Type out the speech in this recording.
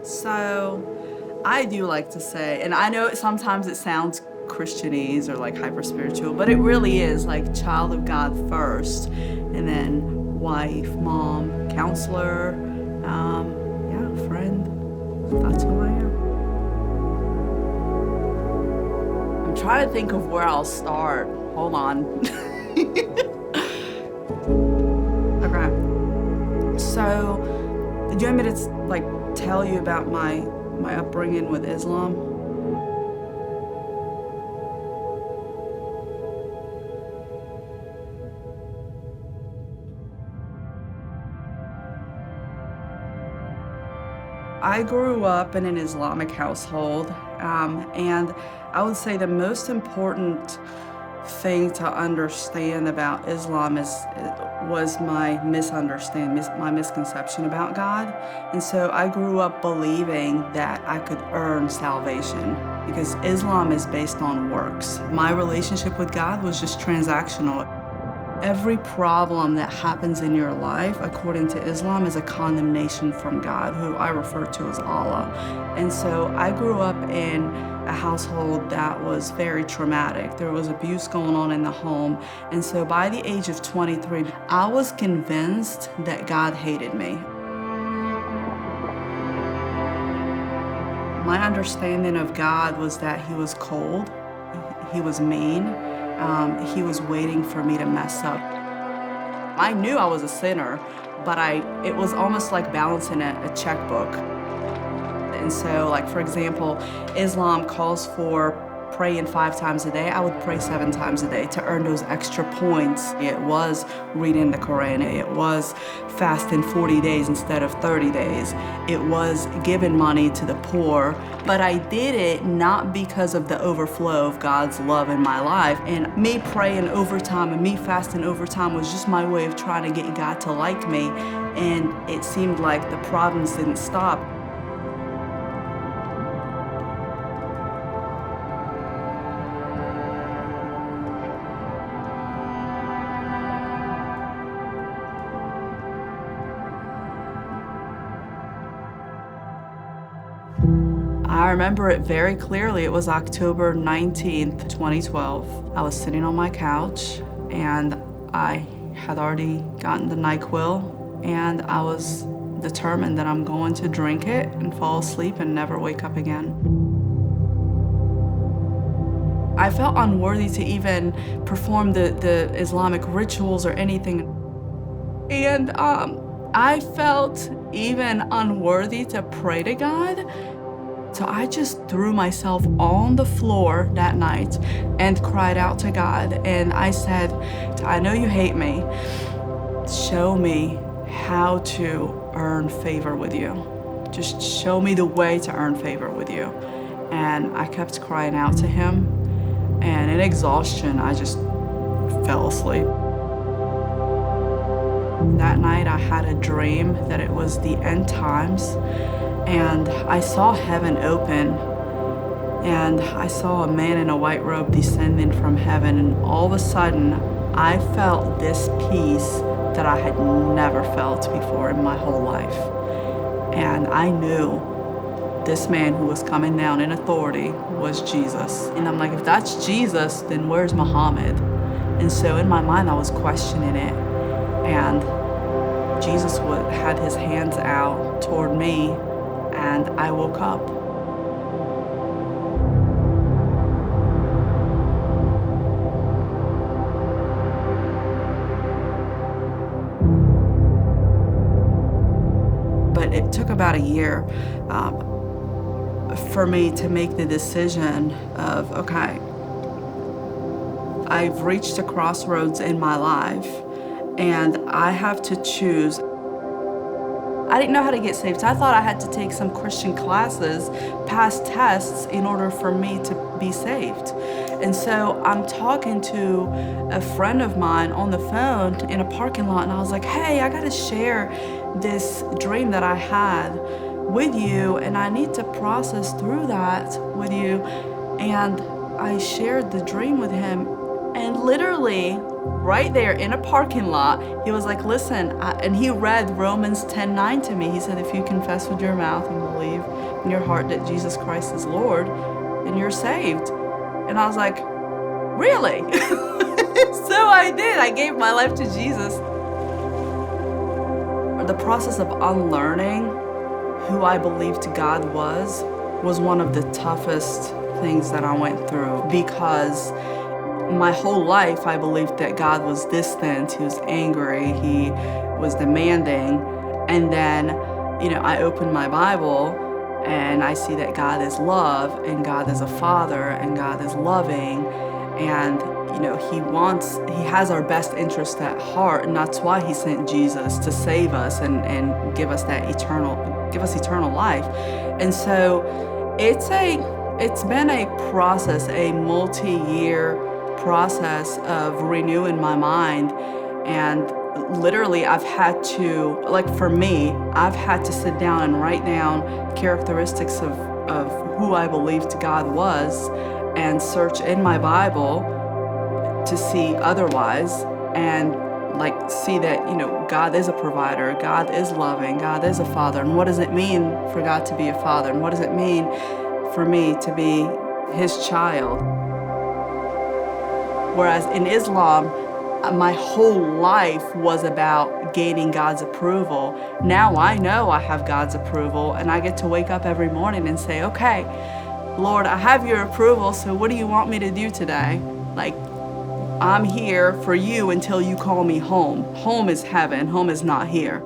So I do like to say, and I know sometimes it sounds Christianese or like hyper spiritual, but it really is like child of God first, and then wife, mom, counselor, yeah, friend. That's who I am. I'm trying to think of where I'll start. Hold on. Okay. So, do you want me to like tell you about my upbringing with Islam? I grew up in an Islamic household, and I would say the most important thing to understand about Islam was my misconception about God. And so I grew up believing that I could earn salvation because Islam is based on works. My relationship with God was just transactional. Every problem that happens in your life, according to Islam, is a condemnation from God, who I refer to as Allah. And so I grew up in a household that was very traumatic. There was abuse going on in the home. And so by the age of 23, I was convinced that God hated me. My understanding of God was that he was cold, he was mean, he was waiting for me to mess up. I knew I was a sinner, but it was almost like balancing a checkbook. And so, like, for example, Islam calls for praying 5 times a day. I would pray 7 times a day to earn those extra points. It was reading the Quran. It was fasting 40 days instead of 30 days. It was giving money to the poor. But I did it not because of the overflow of God's love in my life. And me praying overtime and me fasting overtime was just my way of trying to get God to like me. And it seemed like the problems didn't stop. I remember it very clearly. It was October 19th, 2012. I was sitting on my couch and I had already gotten the NyQuil and I was determined that I'm going to drink it and fall asleep and never wake up again. I felt unworthy to even perform the Islamic rituals or anything. And I felt even unworthy to pray to God. So I just threw myself on the floor that night and cried out to God. And I said, I know you hate me. Show me how to earn favor with you. Just show me the way to earn favor with you. And I kept crying out to him. And in exhaustion, I just fell asleep. That night I had a dream that it was the end times. And I saw heaven open, and I saw a man in a white robe descending from heaven, and all of a sudden, I felt this peace that I had never felt before in my whole life. And I knew this man who was coming down in authority was Jesus. And I'm like, if that's Jesus, then where's Muhammad? And so in my mind, I was questioning it, and Jesus had his hands out toward me, and I woke up. But it took about a year for me to make the decision of, okay, I've reached a crossroads in my life, and I have to choose. I didn't know how to get saved, so I thought I had to take some Christian classes, pass tests in order for me to be saved. And so I'm talking to a friend of mine on the phone in a parking lot, and I was like, hey, I gotta share this dream that I had with you, and I need to process through that with you. And I shared the dream with him, And literally, right there in a parking lot, he was like, listen, and he read Romans 10:9 to me. He said, if you confess with your mouth and believe in your heart that Jesus Christ is Lord, then you're saved. And I was like, really? So I did. I gave my life to Jesus. The process of unlearning who I believed God was one of the toughest things that I went through, because my whole life I believed that God was distant, he was angry, he was demanding. And then, I opened my Bible and I see that God is love, and God is a father, and God is loving, and he has our best interest at heart, and that's why he sent Jesus to save us and give us eternal life. And so it's been a process, a multi-year process of renewing my mind. And literally I've had to, for me, I've had to sit down and write down characteristics of who I believed God was, and search in my Bible to see otherwise, and see that God is a provider, God is loving, God is a father. And what does it mean for God to be a father, and what does it mean for me to be his child? Whereas in Islam, my whole life was about gaining God's approval. Now I know I have God's approval, and I get to wake up every morning and say, okay, Lord, I have your approval, so what do you want me to do today? I'm here for you until you call me home. Home is heaven, home is not here.